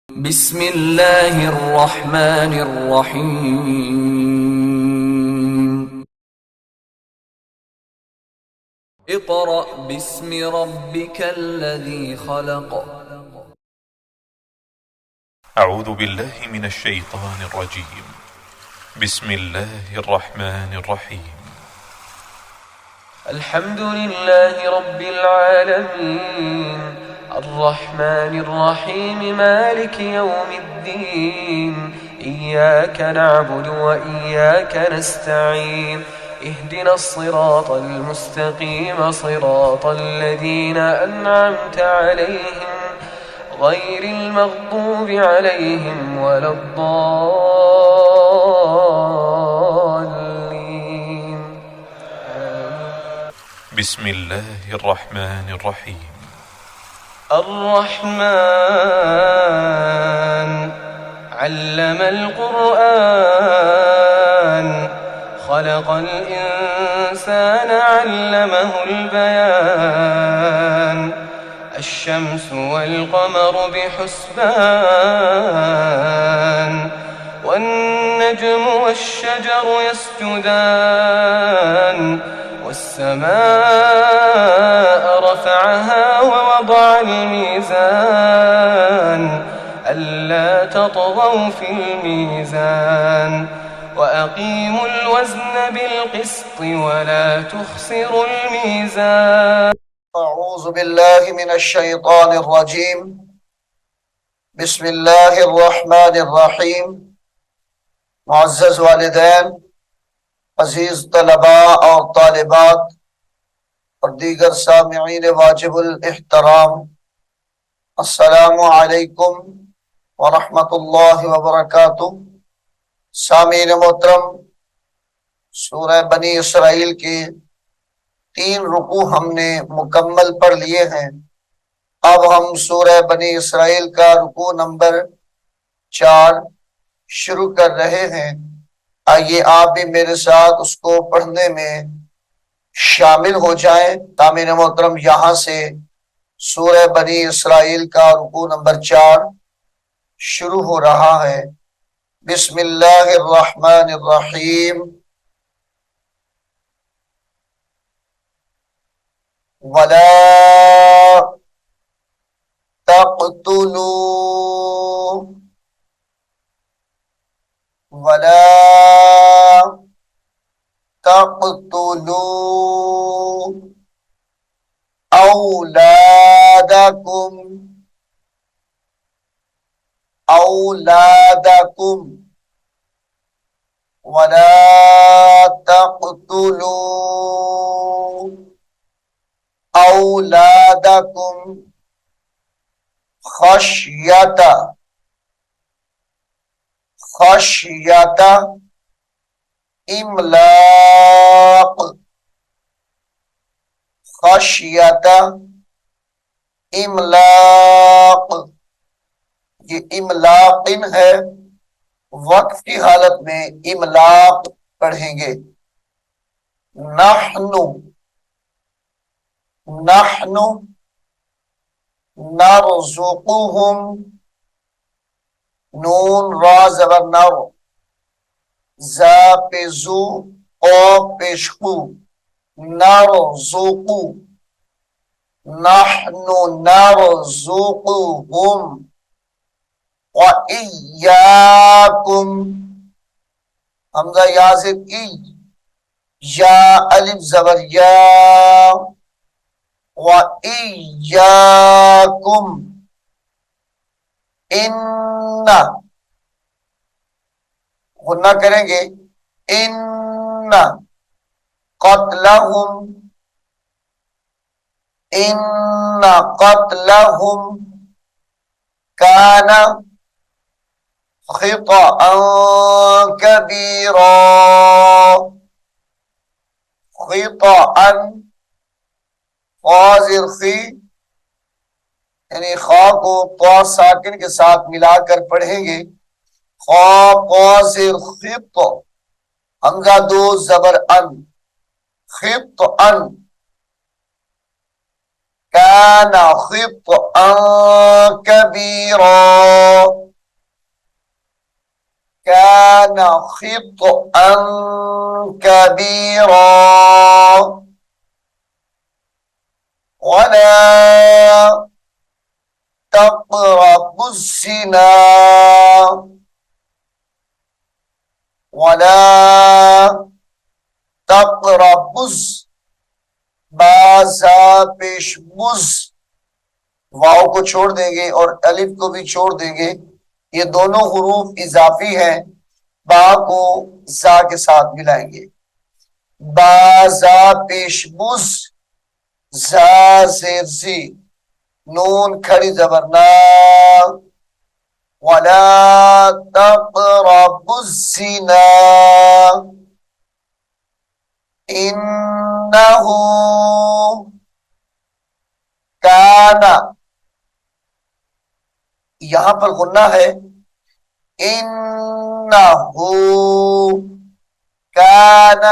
بسم اللہ الرحمن الرحیم اقرأ باسم ربک الذی خلق اعوذ باللہ من الشیطان الرجیم بسم اللہ الرحمن الرحیم الحمد للہ رب العالمین الرحمن الرحیم مالک یوم الدین ایاک نعبد و ایاک نستعین اهدنا الصراط المستقیم صراط الذین انعمت علیہم غیر المغضوب علیہم ولا الضالین بسم اللہ الرحمن الرحیم الرحمن علم القرآن خلق الإنسان علمه البيان الشمس والقمر بحسبان والنجم والشجر يسجدان والسماء رفعها ووضع الميزان ألا تطغوا في الميزان وأقيموا الوزن بالقسط ولا تخسروا الميزان اعوذ باللہ من الشیطان الرجیم بسم اللہ الرحمن الرحیم معزز والدین، عزیز طلباء اور طالبات اور دیگر سامعین واجب الاحترام، السلام علیکم ورحمۃ اللہ وبرکاتہ۔ سامعین محترم، سورہ بنی اسرائیل کے 3 رکوع ہم نے مکمل پڑھ لیے ہیں۔ اب ہم سورہ بنی اسرائیل کا رکوع نمبر 4 شروع کر رہے ہیں۔ آئیے آپ بھی میرے ساتھ اس کو پڑھنے میں شامل ہو جائیں۔ سامعین محترم، یہاں سے سورہ بنی اسرائیل کا رکوع نمبر 4 شروع ہو رہا ہے۔ بسم اللہ الرحمن الرحیم۔ وَلَا تَقْتُلُوا وَلَا تَقْتُلُوا أَوْلَادَكُمْ وَلَا تَقْتُلُوا أَوْلَادَكُمْ خشیت املاق، خشیت املاق، یہ املاقن ہے، وقف کی حالت میں املاق پڑھیں گے۔ نحن نرزقهم، نون را زبر نر، زا پیزو او پیشقو، نرزقو، نحن نرزقهم وَإِيَّاكُمْ، حمزہ یازد ای، یا الف زبر یا، وَإِيَّاكُمْ، ان غنہ کریں گے، ان قتلہم کان خطأ کبیرا، خطأ خاضر خی، یعنی خا کو طا ساکن کے ساتھ ملا کر پڑھیں گے، خا قاصر خط، حمزہ 2 زبر ان، خط ان، كان خطأ كبيرا كان خطأ كبيرا ولا تقربوا الزنا ولا تقربوا بازا پیش بز واؤ کو چھوڑ دیں گے اور الف کو بھی چھوڑ دیں گے. یہ دونوں حروف اضافی ہیں، با کو زا کے ساتھ ملائیں گے. بازا پیش بز زا زیر زی نون کھڑی زبر نا ولا تقربوا الزنا انه کان، یہاں پر غنہ ہے انہ کان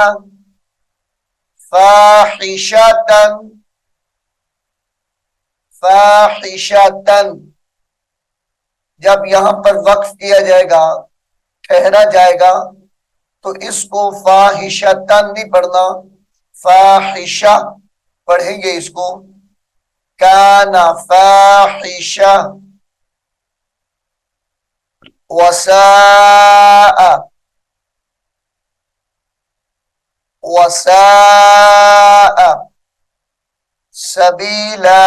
فاحشۃ فاحشۃ. جب یہاں پر وقف کیا جائے گا، ٹھہرا جائے گا، تو اس کو فاحشۃن نہیں پڑھنا، فاحشہ پڑھیں گے اس کو. کان فاحشہ وساء وساء سبیلا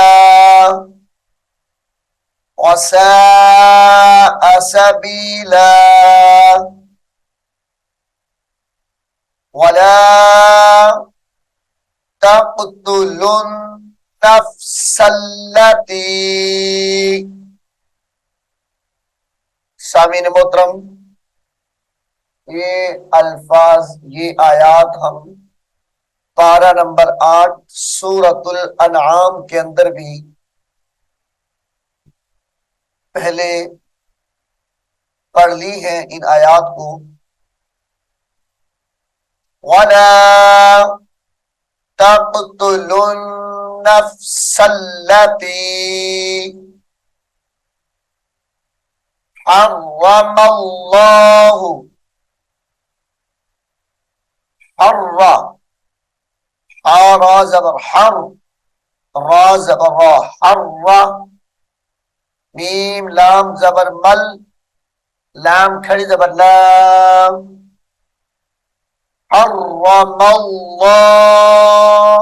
وساء سبیلا ولا تقتلوا النفس التي. سامعین محترم، یہ الفاظ، یہ آیات ہم پارہ نمبر 8 سورۃ الانعام کے اندر بھی پہلے پڑھ لی ہیں ان آیات کو. وَلَا تَقْتُلُوا النَّفْسَ الَّتِي حرم اللہ حر را زبر حر را زبر را حر میم لام زبر مل لام کھڑی زبر لام حرم اللہ.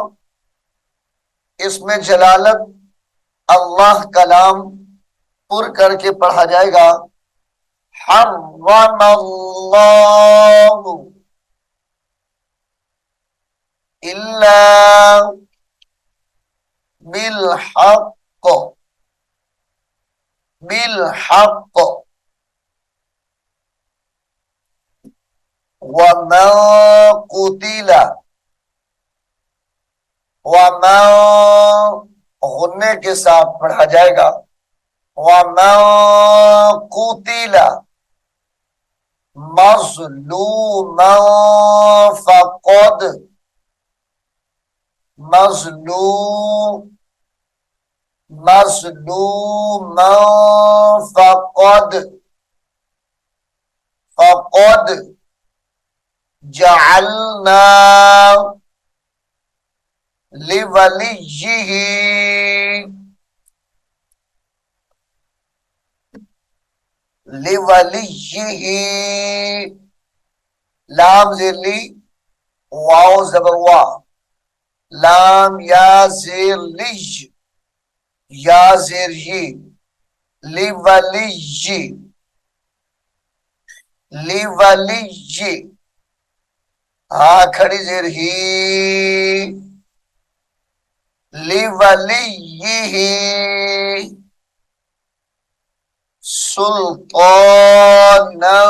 اس میں جلالت اللہ کلام پر کر کے پڑھا جائے گا. حرم اللہ الا بالحق بالحق ومن قتل ومن غنے کے ساتھ پڑھا جائے گا. وَمَن قُتِلَ مَظْلُومًا فَقَدْ مظلوما فقد جعلنا لولیہ لام زیر لی واو زبر وا لام یا زیر لیج یا زیر یی لیولیہ ہاں کھڑی زیر ہی لیولیہ سلطانا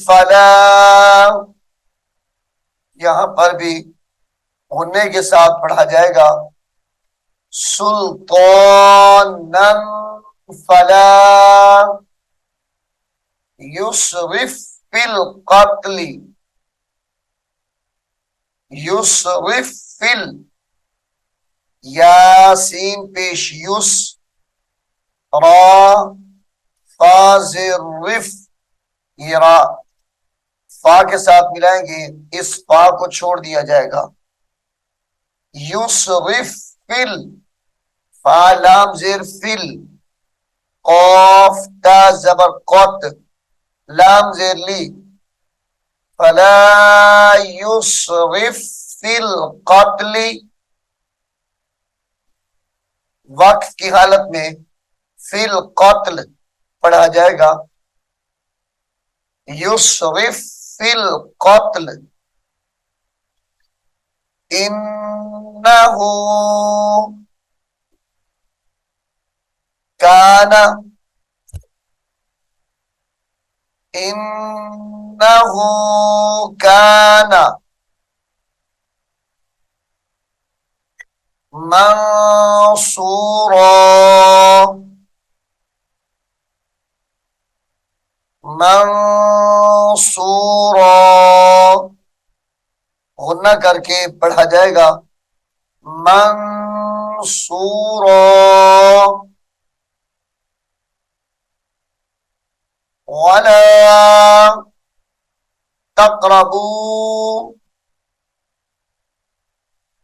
فلا یہاں پر بھی غنے کے ساتھ پڑھا جائے گا. سلطانا فلا یسرف فی القتل، یسرف فی یاسین پیش یس، را فازرف، یہ را فا کے ساتھ ملائیں گے، اس فا کو چھوڑ دیا جائے گا. یسرف فل، فا لام زیر فل، قاف تا زبر قط، لام زیر لی، فلا یسرف فی القتل، وقت کی حالت میں فی القتل پڑھا جائے گا. یسرف فی القتل، انہو کان، انہو کان منصورا، منصورا غنہ کر کے پڑھا جائے گا. منصورا، ولا تقربوا،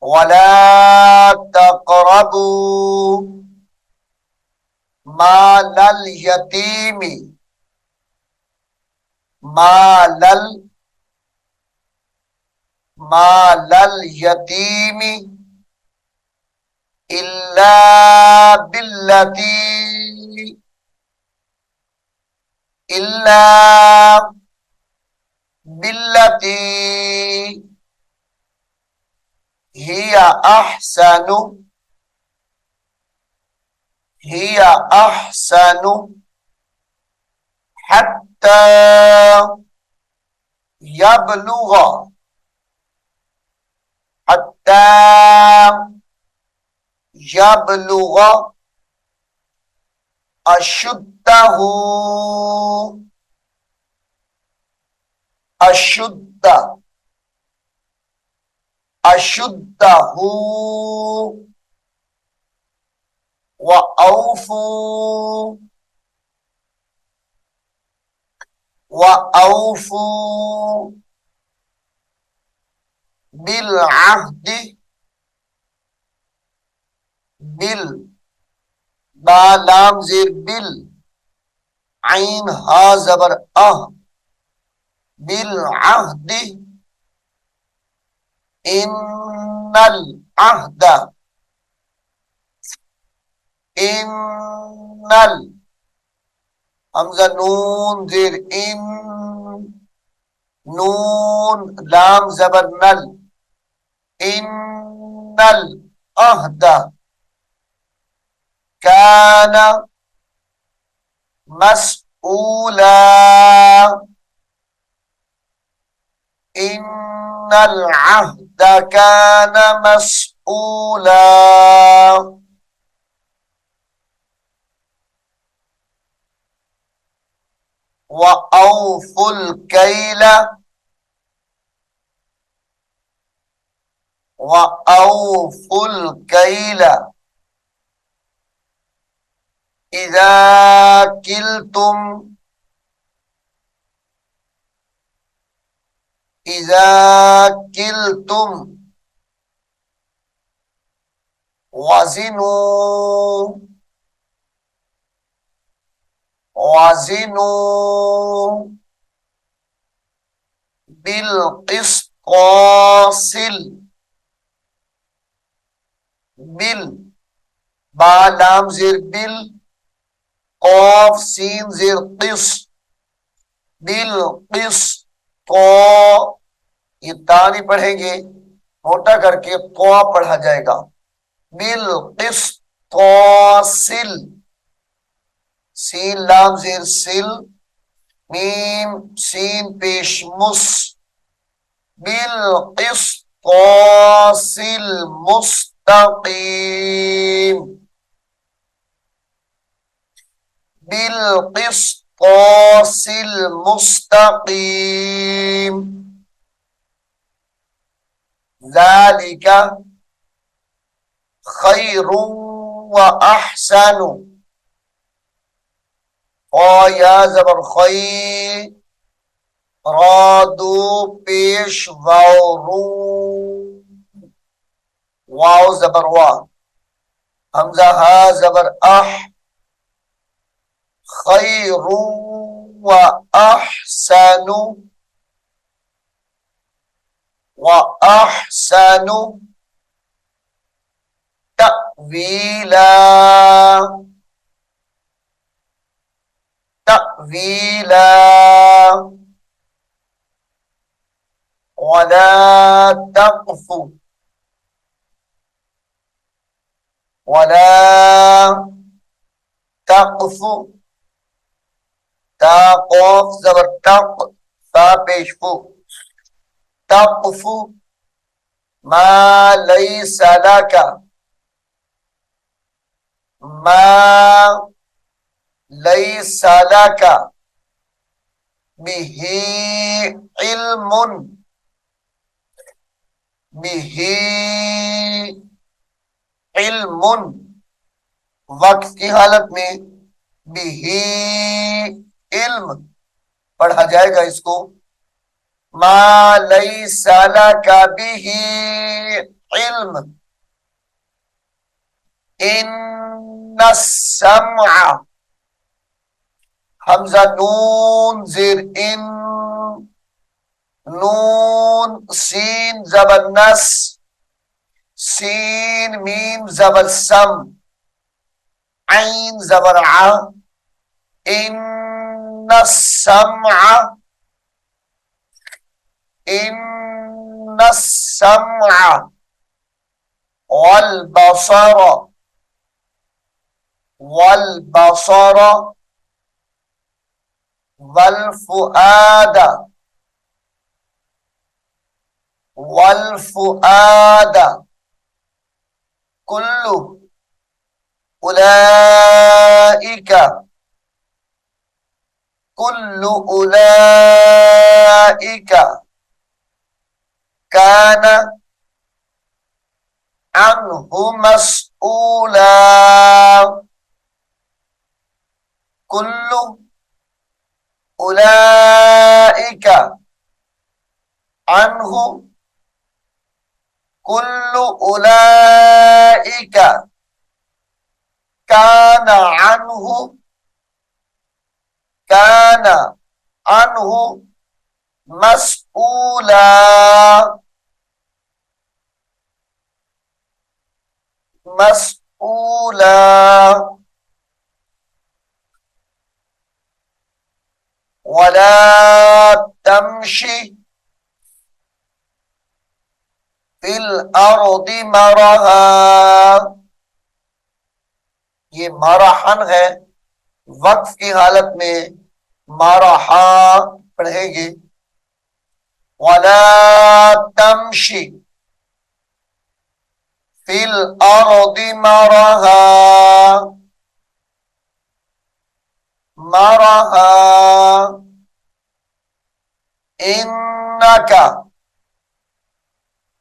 ولا تقربوا مال الیتیم، مال الیتیم الا باللتی، الا باللتی ہی احسن، ہی احسن حتی یبلغ، حتی یبلغ اشدہ، اشد، اشدہ، وَأَوْفُوا، وَأَوْفُوا بالعہد، بل با لام زیر بل، عین ہا زبر بالعہد، ان العہد، ان حمزہ نون زیر ان، نون لام زبر نل، ان العہد کان مسئولا، ان العہد کان مسئولا. وَأَوْفُوا الْكَيْلَ، وَأَوْفُوا الْكَيْلَ إِذَا كِلْتُمْ، إِذَا كِلْتُمْ وَزِنُوا، وَزِنُوا بالقسطاس، بل با لام زیر بل، قاف سین زیر قص، بالقس، تو یہ تا نہیں پڑھیں گے، موٹا کر کے تو پڑھا جائے گا. بالقسطاسل، سین لام زیر سل، میم سین پیش مس، بالقسطاس المستقیم، بالقسط المستقيم ذلك خير وأحسن یا زبر خی رادو پیش واو واو زبر وا حمزہ ہا زبر اح خیر و احسن تأویلا ولا تقف تا قوف زبر تق تا پیش فو تقف ما لیس لک لیس لک به علم وقت کی حالت میں به علم پڑھا جائے گا اس کو ما لیس لک به علم ان السمع حمزہ نون زیر ان نون سین زبر نس سین میم زبر سم عین زبر ع ان السمع والبصر والفؤاد كل أولئك كان عنه مسؤولا كل أولئك عنه كان عنه مسؤولا ولا تمشي فی الارض مرحا یہ مرحن ہے وقف کی حالت میں مرحا پڑھیں گے ولا تمشی فی الارض مرحا انک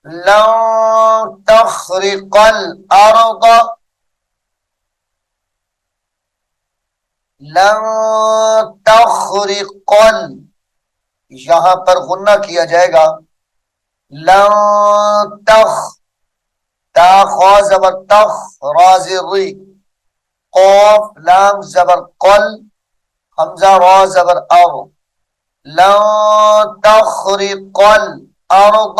لن تخرق الارض یہاں پر غنہ کیا جائے گا لن تخ تا خوا زبر تخ را زری قوف لام زبر قل حمزہ را زبر او لن تخرق الارض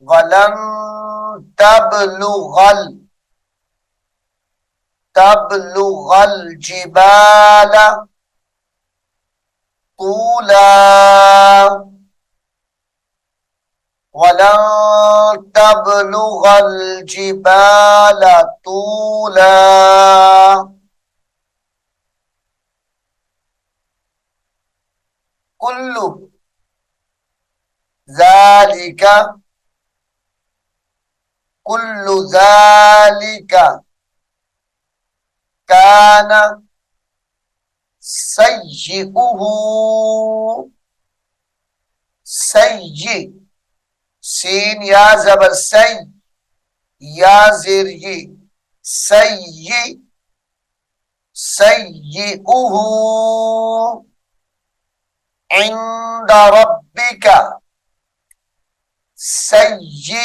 ولن تبلغ الجبال طولا ولن تبلغ الجبال طولا کلو ذالک کلو ذالک کان سیئہ سی سین یا زبر سی یا زیر یہ سی سیئہ عند ربک سیئہ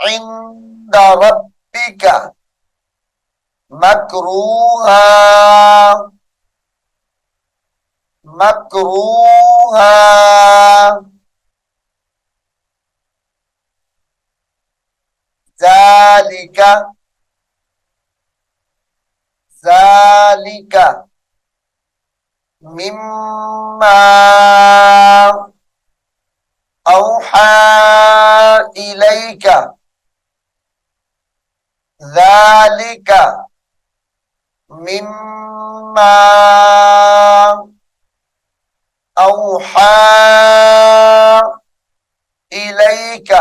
عند ربک مکروہا مکروہا ذالک ذالک مما اوحى إليك ذلك مما اوحى إليك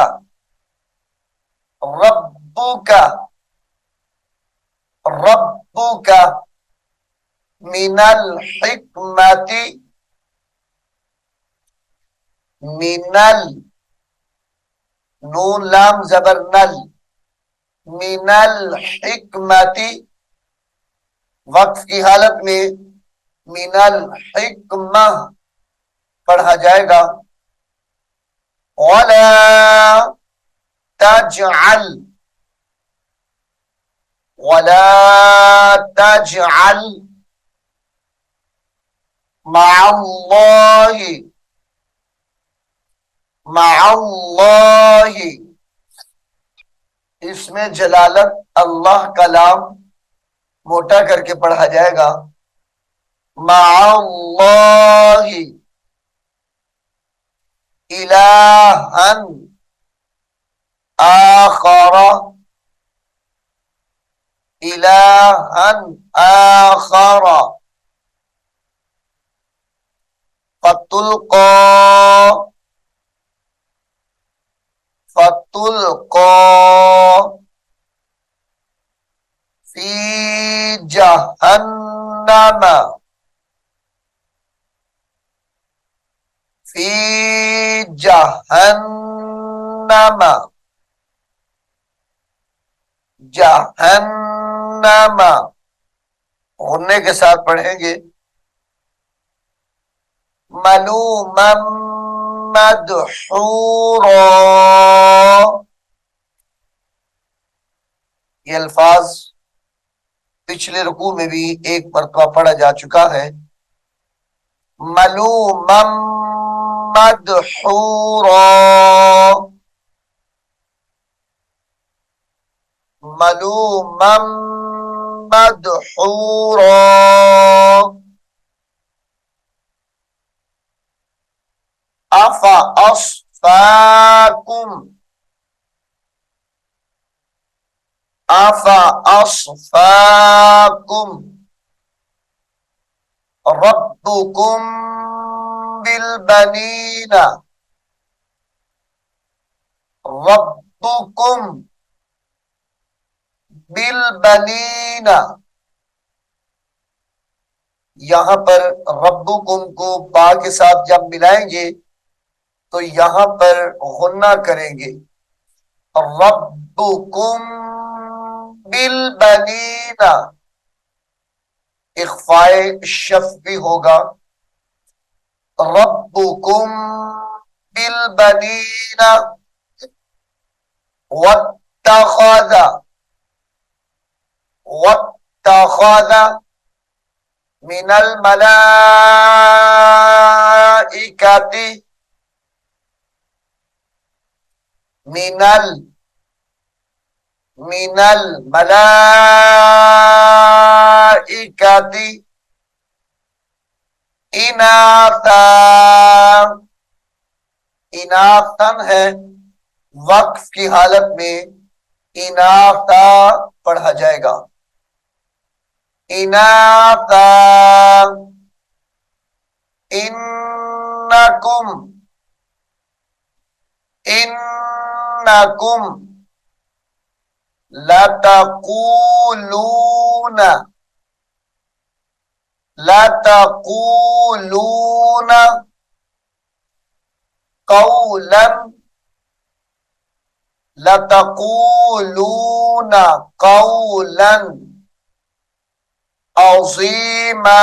ربك ربك من الحکمت من نون لام زبر نل من الحکمت وقف کی حالت میں من الحکمہ پڑھا جائے گا ولا تجعل ولا تجعل مع اللہ مع اللہ اس میں جلالت اللہ کا لام موٹا کر کے پڑھا جائے گا مع اللہ الہا آخر الہا آخر فتلقى في جهنم في جهنم جہنم غنّے کے ساتھ پڑھیں گے ملوما مدحورا یہ الفاظ پچھلے رکوع میں بھی ایک مرتبہ پڑھا جا چکا ہے ملوما مدحورا ملوما مدحورا أفأصفاكم ربكم بالبنين ربكم بالبنين یہاں پر ربکم کو با کے ساتھ جب ملائیں گے تو یہاں پر غنہ کریں گے ربکم بالبنین اخفاء شفوی ہوگا ربکم بالبنین واتخذ من الملائکۃ من الملائکۃ اناثا ہے وقف کی حالت میں اناثا پڑھا جائے گا اناثا إنكم إنكم لتقولون قولا لتقولون قولا عظيما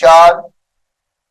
4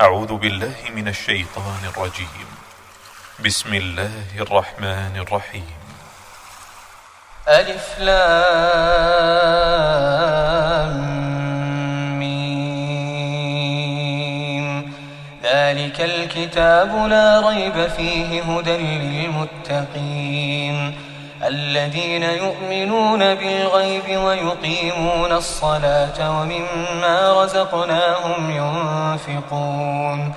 أعوذ بالله من الشيطان الرجيم بسم الله الرحمن الرحيم ألف لام ميم ذلك الكتاب لا ريب فيه هدى للمتقين الذين يؤمنون بالغيب ويقيمون الصلاة ومما رزقناهم ينفقون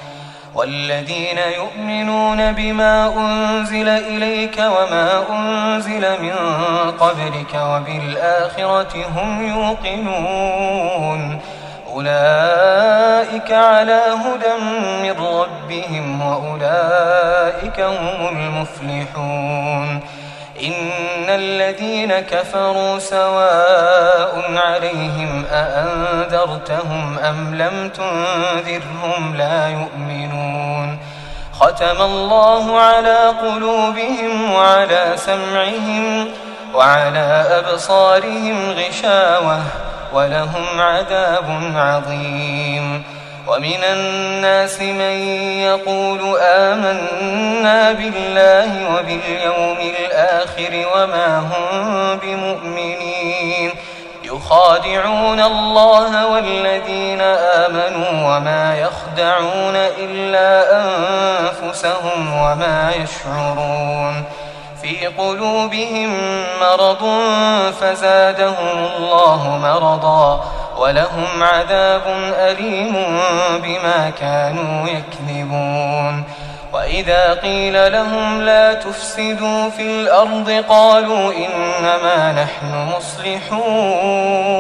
والذين يؤمنون بما أنزل إليك وما أنزل من قبلك وبالآخرة هم يوقنون أولئك على هدى من ربهم وأولئك هم المفلحون إن الذين كفروا سواء عليهم أأنذرتهم أم لم تنذرهم لا يؤمنون ختم الله على قلوبهم وعلى سمعهم وعلى أبصارهم غشاوة ولهم عذاب عظيم ومن الناس من يقول آمنا بالله وباليوم الآخر وما هم بمؤمنين يخادعون الله والذين آمنوا وما يخدعون إلا أنفسهم وما يشعرون في قلوبهم مرض فزادهم الله مرضا ولهم عذاب أليم بما كانوا يكذبون وإذا قيل لهم لا تفسدوا في الأرض قالوا إنما نحن مصلحون